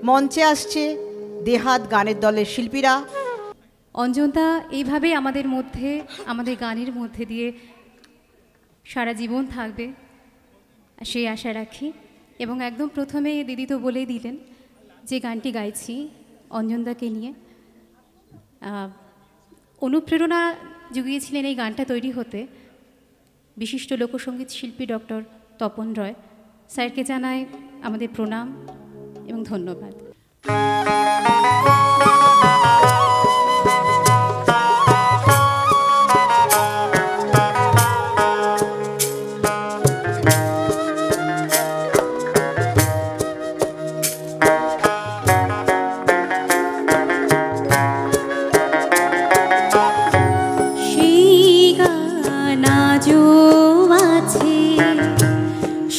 মঞ্চে আসছে দেহাত গানের দলের শিল্পীরা। অঞ্জনদা এইভাবে আমাদের মধ্যে, আমাদের গানের মধ্যে দিয়ে সারা জীবন থাকবে সেই আশা রাখি। এবং একদম প্রথমে দিদি তো বলেই দিলেন যে গানটি গাইছি অঞ্জনদাকে নিয়ে, অনুপ্রেরণা জুগিয়েছিলেন এই গানটা তৈরি হতে বিশিষ্ট লোকসঙ্গীত শিল্পী ডক্টর তপন রয় স্যারকে জানাই আমাদের প্রণাম এবং ধন্যবাদ।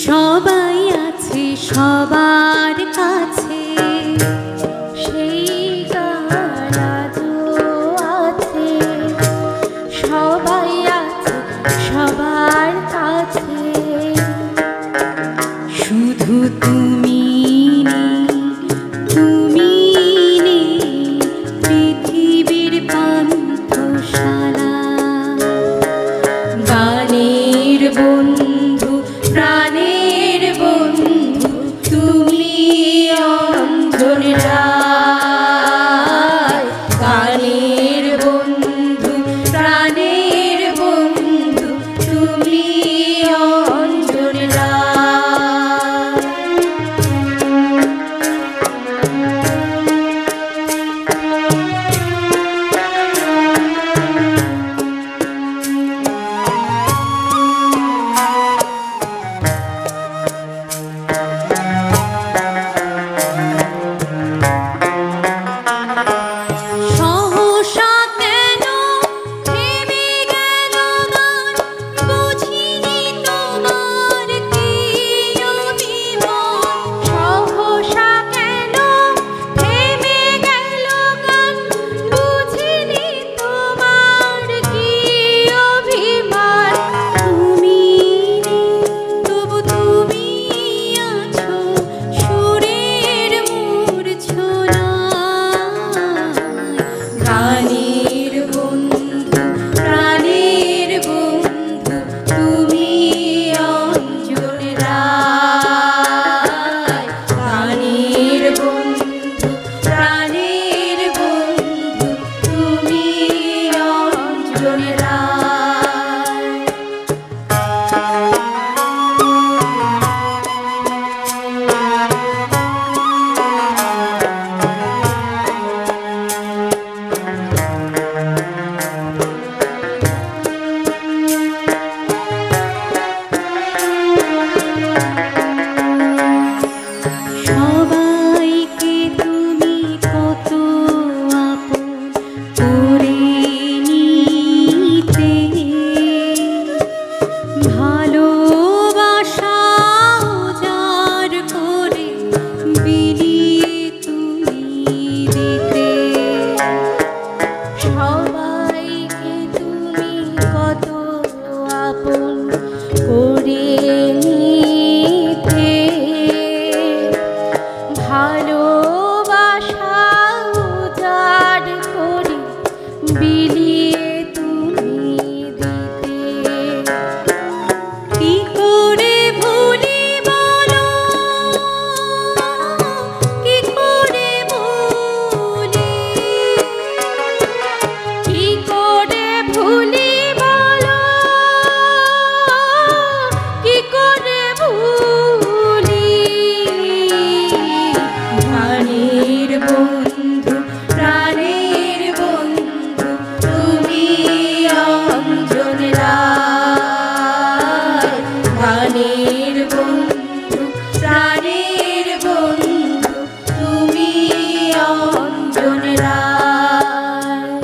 সবাই আছে সবার কাছে, সেই গান আজও আছে, সবাই আছে সবার কাছে। শুধু তুমি তুমি পৃথিবীর পান্থশালা, গানের বন্ধু প্রাণের বন্ধু তুমি অঞ্জন রায়, গানের বন্ধু প্রাণের বন্ধু তুমি অঞ্জন রায়। প্রাণের বন্ধু তুমি অঞ্জন রায়।